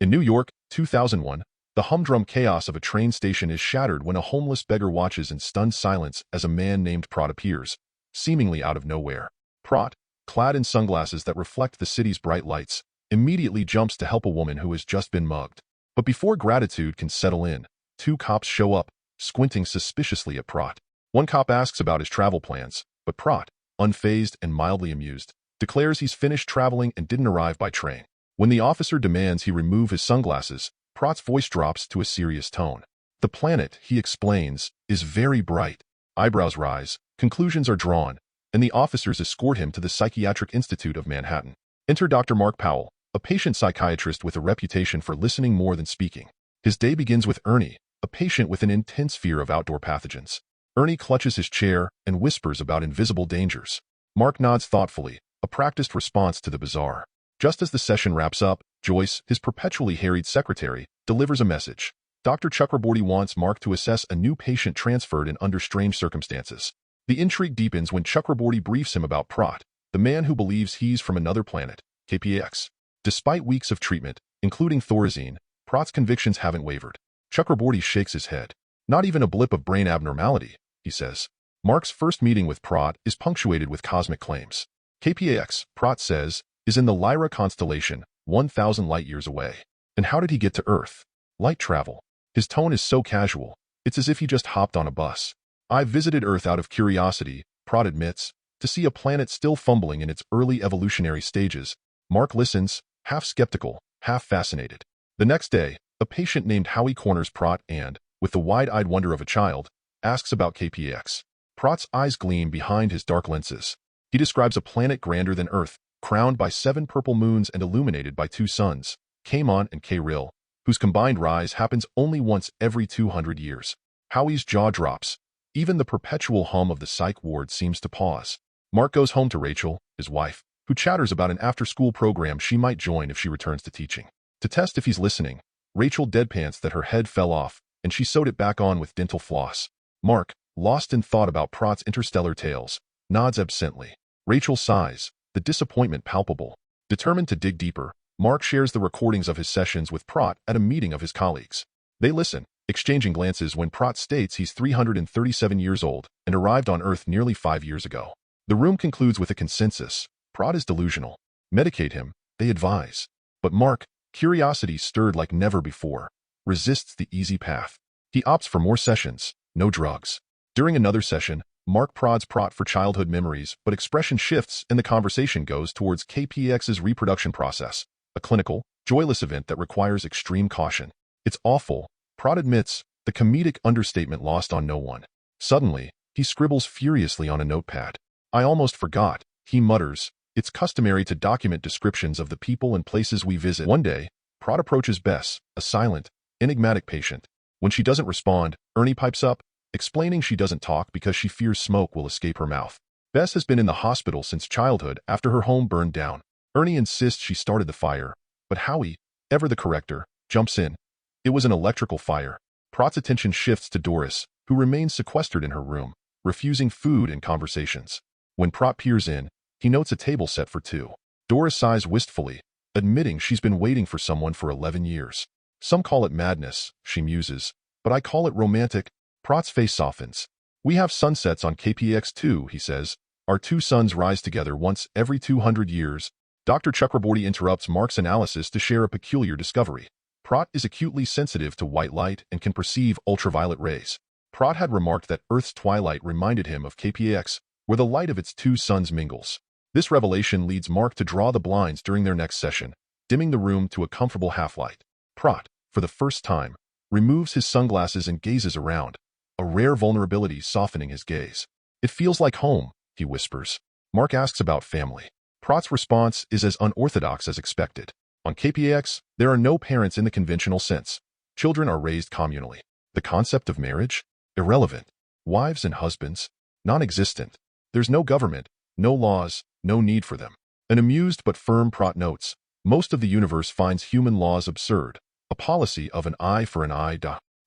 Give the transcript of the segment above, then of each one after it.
In New York, 2001, the humdrum chaos of a train station is shattered when a homeless beggar watches in stunned silence as a man named Prot appears, seemingly out of nowhere. Prot, clad in sunglasses that reflect the city's bright lights, immediately jumps to help a woman who has just been mugged. But before gratitude can settle in, two cops show up, squinting suspiciously at Prot. One cop asks about his travel plans, but Prot, unfazed and mildly amused, declares he's finished traveling and didn't arrive by train. When the officer demands he remove his sunglasses, Prot's voice drops to a serious tone. The planet, he explains, is very bright. Eyebrows rise, conclusions are drawn, and the officers escort him to the Psychiatric Institute of Manhattan. Enter Dr. Mark Powell, a patient psychiatrist with a reputation for listening more than speaking. His day begins with Ernie, a patient with an intense fear of outdoor pathogens. Ernie clutches his chair and whispers about invisible dangers. Mark nods thoughtfully, a practiced response to the bizarre. Just as the session wraps up, Joyce, his perpetually harried secretary, delivers a message. Dr. Chakraborty wants Mark to assess a new patient transferred in under strange circumstances. The intrigue deepens when Chakraborty briefs him about Prot, the man who believes he's from another planet, K-PAX. Despite weeks of treatment, including Thorazine, Prot's convictions haven't wavered. Chakraborty shakes his head. Not even a blip of brain abnormality, he says. Mark's first meeting with Prot is punctuated with cosmic claims. K-PAX, Prot says, is in the Lyra constellation, 1,000 light-years away. And how did he get to Earth? Light travel. His tone is so casual, it's as if he just hopped on a bus. I visited Earth out of curiosity, Prot admits, to see a planet still fumbling in its early evolutionary stages. Mark listens, half skeptical, half fascinated. The next day, a patient named Howie corners Prot and, with the wide-eyed wonder of a child, asks about K-PAX. Prot's eyes gleam behind his dark lenses. He describes a planet grander than Earth, crowned by 7 purple moons and illuminated by 2 suns, K-Mon and K-Ril, whose combined rise happens only once every 200 years. Howie's jaw drops. Even the perpetual hum of the psych ward seems to pause. Mark goes home to Rachel, his wife, who chatters about an after-school program she might join if she returns to teaching. To test if he's listening, Rachel deadpans that her head fell off, and she sewed it back on with dental floss. Mark, lost in thought about Prot's interstellar tales, nods absently. Rachel sighs, the disappointment palpable. Determined to dig deeper, Mark shares the recordings of his sessions with Prot at a meeting of his colleagues. They listen, exchanging glances when Prot states he's 337 years old and arrived on Earth nearly 5 years ago. The room concludes with a consensus. Prot is delusional. Medicate him, they advise. But Mark, curiosity stirred like never before, resists the easy path. He opts for more sessions, no drugs. During another session, Mark prods Prot for childhood memories, but expression shifts and the conversation goes towards K-PAX's reproduction process, a clinical, joyless event that requires extreme caution. It's awful, Prot admits, the comedic understatement lost on no one. Suddenly, he scribbles furiously on a notepad. I almost forgot, he mutters. It's customary to document descriptions of the people and places we visit. One day, Prot approaches Bess, a silent, enigmatic patient. When she doesn't respond, Ernie pipes up, explaining she doesn't talk because she fears smoke will escape her mouth. Bess has been in the hospital since childhood after her home burned down. Ernie insists she started the fire, but Howie, ever the corrector, jumps in. It was an electrical fire. Prot's attention shifts to Doris, who remains sequestered in her room, refusing food and conversations. When Prot peers in, he notes a table set for 2. Doris sighs wistfully, admitting she's been waiting for someone for 11 years. Some call it madness, she muses, but I call it romantic. Prot's face softens. We have sunsets on K-PAX too, he says. Our 2 suns rise together once every 200 years. Dr. Chakraborty interrupts Mark's analysis to share a peculiar discovery. Prot is acutely sensitive to white light and can perceive ultraviolet rays. Prot had remarked that Earth's twilight reminded him of K-PAX, where the light of its 2 suns mingles. This revelation leads Mark to draw the blinds during their next session, dimming the room to a comfortable half-light. Prot, for the first time, removes his sunglasses and gazes around, a rare vulnerability softening his gaze. It feels like home, he whispers. Mark asks about family. Prot's response is as unorthodox as expected. On K-PAX, there are no parents in the conventional sense. Children are raised communally. The concept of marriage? Irrelevant. Wives and husbands? Non-existent. There's no government, no laws, no need for them. An amused but firm Prot notes, most of the universe finds human laws absurd, a policy of an eye for an eye.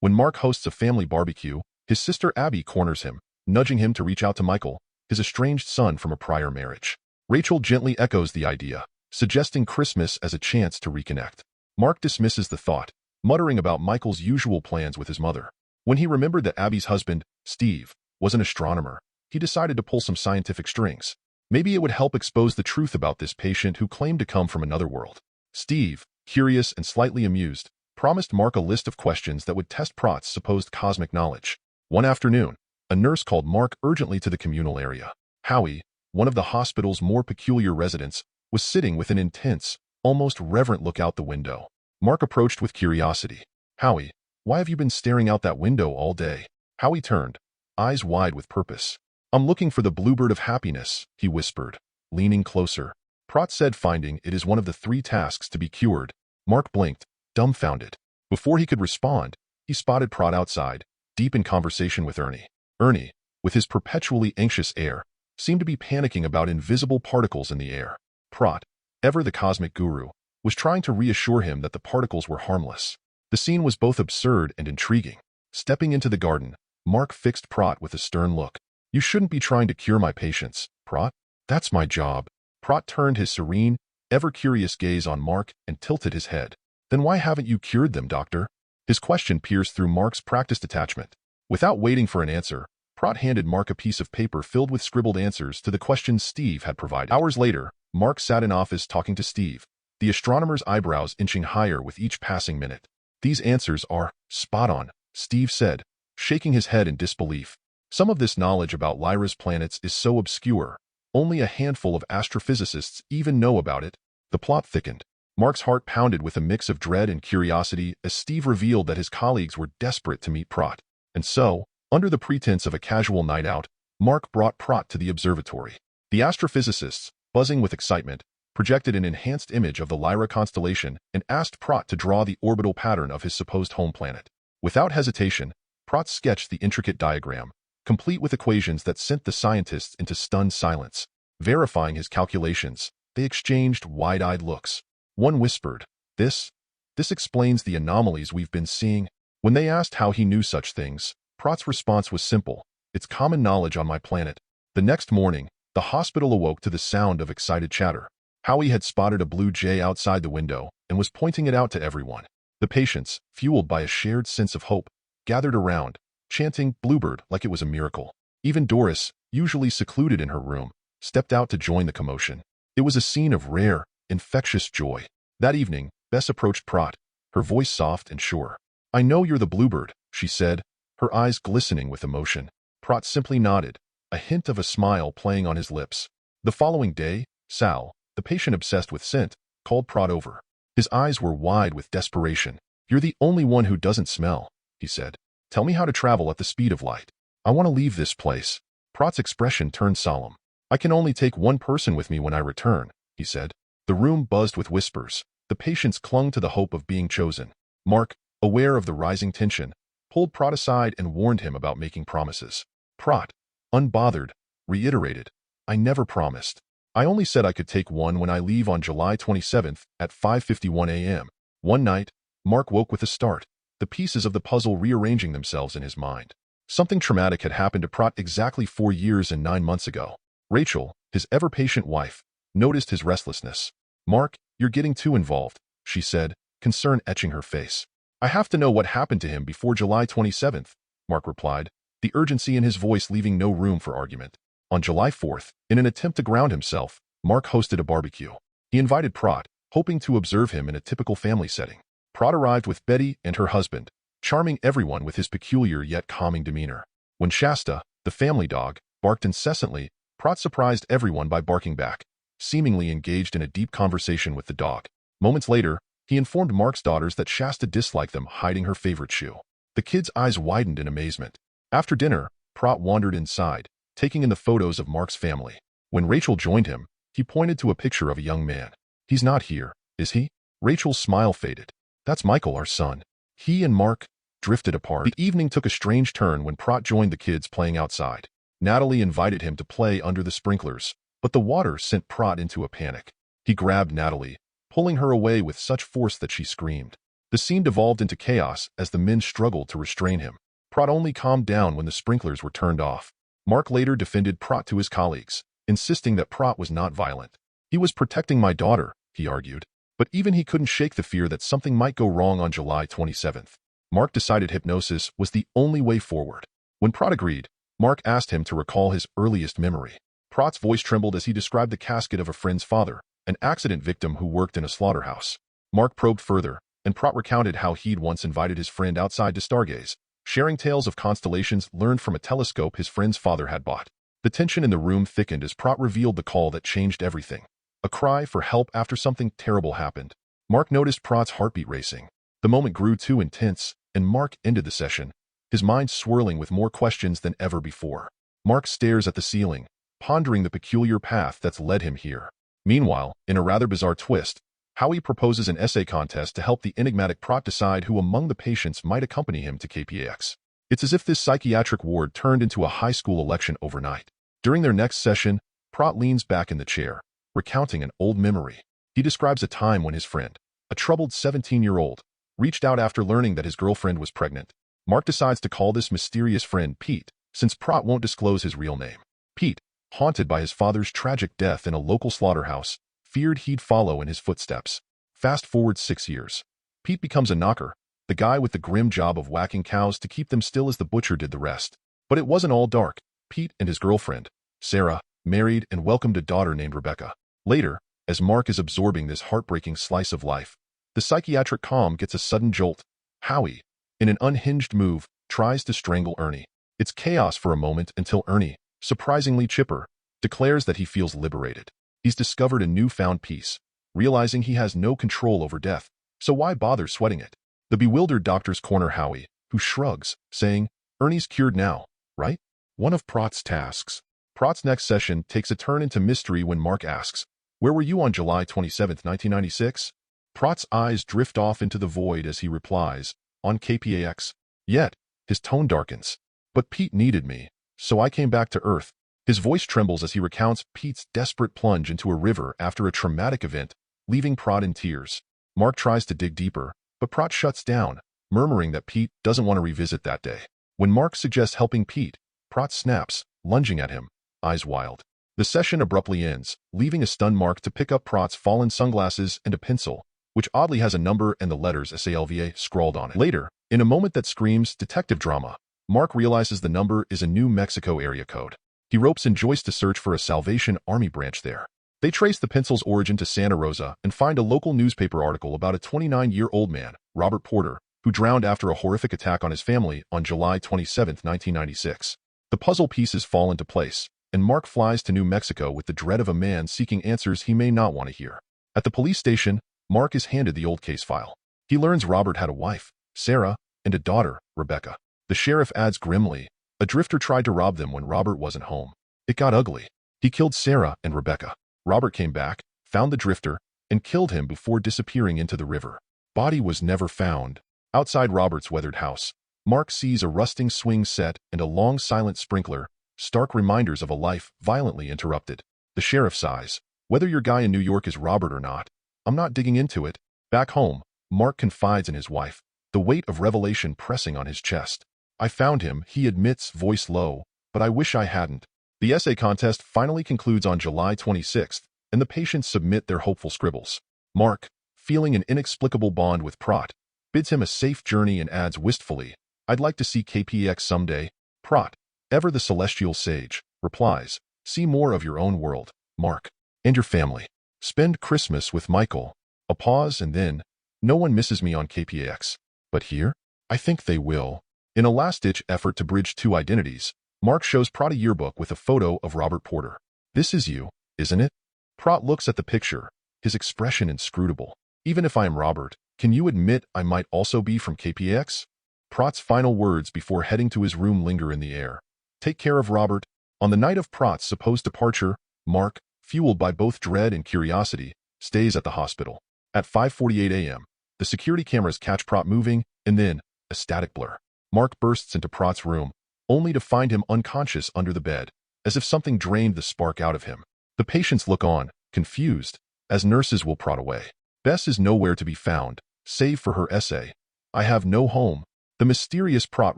When Mark hosts a family barbecue, his sister Abby corners him, nudging him to reach out to Michael, his estranged son from a prior marriage. Rachel gently echoes the idea, suggesting Christmas as a chance to reconnect. Mark dismisses the thought, muttering about Michael's usual plans with his mother. When he remembered that Abby's husband, Steve, was an astronomer, he decided to pull some scientific strings. Maybe it would help expose the truth about this patient who claimed to come from another world. Steve, curious and slightly amused, promised Mark a list of questions that would test Pratt's supposed cosmic knowledge. One afternoon, a nurse called Mark urgently to the communal area. Howie, one of the hospital's more peculiar residents, was sitting with an intense, almost reverent look out the window. Mark approached with curiosity. "Howie, why have you been staring out that window all day?" Howie turned, eyes wide with purpose. "I'm looking for the bluebird of happiness," he whispered, leaning closer. Pratt said, finding it is one of the 3 tasks to be cured. Mark blinked, dumbfounded. Before he could respond, he spotted Pratt outside, deep in conversation with Ernie. Ernie, with his perpetually anxious air, seemed to be panicking about invisible particles in the air. Pratt, ever the cosmic guru, was trying to reassure him that the particles were harmless. The scene was both absurd and intriguing. Stepping into the garden, Mark fixed Pratt with a stern look. "You shouldn't be trying to cure my patients, Pratt. That's my job." Pratt turned his serene, ever-curious gaze on Mark and tilted his head. "Then why haven't you cured them, doctor?" His question pierced through Mark's practiced attachment. Without waiting for an answer, Pratt handed Mark a piece of paper filled with scribbled answers to the questions Steve had provided. Hours later, Mark sat in office talking to Steve, the astronomer's eyebrows inching higher with each passing minute. "These answers are spot on," Steve said, shaking his head in disbelief. "Some of this knowledge about Lyra's planets is so obscure, only a handful of astrophysicists even know about it." The plot thickened. Mark's heart pounded with a mix of dread and curiosity as Steve revealed that his colleagues were desperate to meet Pratt. And so, under the pretense of a casual night out, Mark brought Pratt to the observatory. The astrophysicists, buzzing with excitement, projected an enhanced image of the Lyra constellation and asked Pratt to draw the orbital pattern of his supposed home planet. Without hesitation, Pratt sketched the intricate diagram, complete with equations that sent the scientists into stunned silence. Verifying his calculations, they exchanged wide-eyed looks. One whispered, This explains the anomalies we've been seeing." When they asked how he knew such things, Pratt's response was simple: "It's common knowledge on my planet." The next morning, the hospital awoke to the sound of excited chatter. Howie had spotted a blue jay outside the window and was pointing it out to everyone. The patients, fueled by a shared sense of hope, gathered around, chanting "Bluebird" like it was a miracle. Even Doris, usually secluded in her room, stepped out to join the commotion. It was a scene of rare, infectious joy. That evening, Bess approached Pratt, her voice soft and sure. "I know you're the bluebird," she said, her eyes glistening with emotion. Pratt simply nodded, a hint of a smile playing on his lips. The following day, Sal, the patient obsessed with scent, called Pratt over. His eyes were wide with desperation. "You're the only one who doesn't smell," he said. "Tell me how to travel at the speed of light. I want to leave this place." Pratt's expression turned solemn. "I can only take one person with me when I return," he said. The room buzzed with whispers. The patients clung to the hope of being chosen. Mark, aware of the rising tension, pulled Pratt aside and warned him about making promises. Pratt, unbothered, reiterated, "I never promised. I only said I could take one when I leave on July 27th at 5:51 a.m. One night, Mark woke with a start, the pieces of the puzzle rearranging themselves in his mind. Something traumatic had happened to Pratt exactly 4 years and 9 months ago. Rachel, his ever-patient wife, noticed his restlessness. "Mark, you're getting too involved," she said, concern etching her face. "I have to know what happened to him before July 27th, Mark replied, the urgency in his voice leaving no room for argument. On July 4th, in an attempt to ground himself, Mark hosted a barbecue. He invited Pratt, hoping to observe him in a typical family setting. Pratt arrived with Betty and her husband, charming everyone with his peculiar yet calming demeanor. When Shasta, the family dog, barked incessantly, Pratt surprised everyone by barking back, seemingly engaged in a deep conversation with the dog. Moments later, he informed Mark's daughters that Shasta disliked them hiding her favorite shoe. The kids' eyes widened in amazement. After dinner, Pratt wandered inside, taking in the photos of Mark's family. When Rachel joined him, he pointed to a picture of a young man. "He's not here, is he?" Rachel's smile faded. "That's Michael, our son." He and Mark drifted apart. The evening took a strange turn when Pratt joined the kids playing outside. Natalie invited him to play under the sprinklers, but the water sent Pratt into a panic. He grabbed Natalie, pulling her away with such force that she screamed. The scene devolved into chaos as the men struggled to restrain him. Pratt only calmed down when the sprinklers were turned off. Mark later defended Pratt to his colleagues, insisting that Pratt was not violent. "He was protecting my daughter," he argued. But even he couldn't shake the fear that something might go wrong on July 27th. Mark decided hypnosis was the only way forward. When Pratt agreed, Mark asked him to recall his earliest memory. Pratt's voice trembled as he described the casket of a friend's father, an accident victim who worked in a slaughterhouse. Mark probed further, and Pratt recounted how he'd once invited his friend outside to stargaze, sharing tales of constellations learned from a telescope his friend's father had bought. The tension in the room thickened as Pratt revealed the call that changed everything. A cry for help after something terrible happened. Mark noticed Pratt's heartbeat racing. The moment grew too intense, and Mark ended the session, his mind swirling with more questions than ever before. Mark stares at the ceiling, pondering the peculiar path that's led him here. Meanwhile, in a rather bizarre twist, Howie proposes an essay contest to help the enigmatic Pratt decide who among the patients might accompany him to K-PAX. It's as if this psychiatric ward turned into a high school election overnight. During their next session, Pratt leans back in the chair, recounting an old memory. He describes a time when his friend, a troubled 17-year-old, reached out after learning that his girlfriend was pregnant. Mark decides to call this mysterious friend Pete, since Pratt won't disclose his real name. Pete, haunted by his father's tragic death in a local slaughterhouse, feared he'd follow in his footsteps. Fast forward 6 years. Pete becomes a knocker, the guy with the grim job of whacking cows to keep them still as the butcher did the rest. But it wasn't all dark. Pete and his girlfriend, Sarah, married and welcomed a daughter named Rebecca. Later, as Mark is absorbing this heartbreaking slice of life, the psychiatric calm gets a sudden jolt. Howie, in an unhinged move, tries to strangle Ernie. It's chaos for a moment until Ernie, surprisingly chipper, declares that he feels liberated. He's discovered a newfound peace, realizing he has no control over death, so why bother sweating it? The bewildered doctors corner Howie, who shrugs, saying, "Ernie's cured now, right?" One of Pratt's tasks. Pratt's next session takes a turn into mystery when Mark asks, "Where were you on July 27, 1996? Pratt's eyes drift off into the void as he replies, "On K-PAX." Yet, his tone darkens. "But Pete needed me, so I came back to Earth." His voice trembles as he recounts Pete's desperate plunge into a river after a traumatic event, leaving Pratt in tears. Mark tries to dig deeper, but Pratt shuts down, murmuring that Pete doesn't want to revisit that day. When Mark suggests helping Pete, Pratt snaps, lunging at him, eyes wild. The session abruptly ends, leaving a stunned Mark to pick up Pratt's fallen sunglasses and a pencil, which oddly has a number and the letters SALVA scrawled on it. Later, in a moment that screams detective drama, Mark realizes the number is a New Mexico area code. He ropes in Joyce to search for a Salvation Army branch there. They trace the pencil's origin to Santa Rosa and find a local newspaper article about a 29-year-old man, Robert Porter, who drowned after a horrific attack on his family on July 27, 1996. The puzzle pieces fall into place, and Mark flies to New Mexico with the dread of a man seeking answers he may not want to hear. At the police station, Mark is handed the old case file. He learns Robert had a wife, Sarah, and a daughter, Rebecca. The sheriff adds grimly, "A drifter tried to rob them when Robert wasn't home. It got ugly. He killed Sarah and Rebecca. Robert came back, found the drifter, and killed him before disappearing into the river. Body was never found." Outside Robert's weathered house, Mark sees a rusting swing set and a long silent sprinkler, stark reminders of a life violently interrupted. The sheriff sighs, "Whether your guy in New York is Robert or not, I'm not digging into it." Back home, Mark confides in his wife, the weight of revelation pressing on his chest. "I found him," he admits, voice low, "but I wish I hadn't." The essay contest finally concludes on July 26th, and the patients submit their hopeful scribbles. Mark, feeling an inexplicable bond with Pratt, bids him a safe journey and adds wistfully, "I'd like to see K-PAX someday." Pratt, ever the celestial sage, replies, "See more of your own world, Mark, and your family. Spend Christmas with Michael." A pause and then, "No one misses me on K-PAX. But here? I think they will." In a last-ditch effort to bridge two identities, Mark shows Pratt a yearbook with a photo of Robert Porter. "This is you, isn't it?" Pratt looks at the picture, his expression inscrutable. "Even if I am Robert, can you admit I might also be from K-PAX?" Pratt's final words before heading to his room linger in the air. "Take care of Robert." On the night of Pratt's supposed departure, Mark, fueled by both dread and curiosity, stays at the hospital. At 5:48 a.m., the security cameras catch Pratt moving, and then, a static blur. Mark bursts into Pratt's room, only to find him unconscious under the bed, as if something drained the spark out of him. The patients look on, confused, as nurses will Pratt away. Bess is nowhere to be found, save for her essay, "I have no home." The mysterious Pratt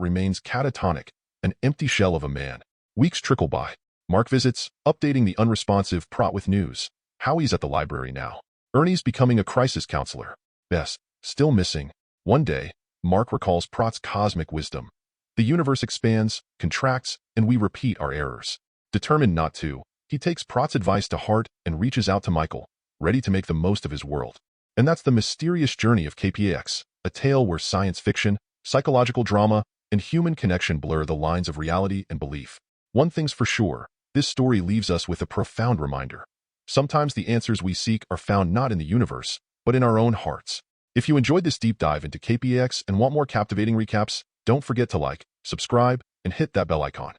remains catatonic, an empty shell of a man. Weeks trickle by. Mark visits, updating the unresponsive Pratt with news. Howie's at the library now. Ernie's becoming a crisis counselor. Bess, still missing. One day, Mark recalls Pratt's cosmic wisdom. The universe expands, contracts, and we repeat our errors. Determined not to, he takes Pratt's advice to heart and reaches out to Michael, ready to make the most of his world. And that's the mysterious journey of K-PAX, a tale where science fiction, psychological drama, and human connection blur the lines of reality and belief. One thing's for sure, this story leaves us with a profound reminder. Sometimes the answers we seek are found not in the universe, but in our own hearts. If you enjoyed this deep dive into K-PAX and want more captivating recaps, don't forget to like, subscribe, and hit that bell icon.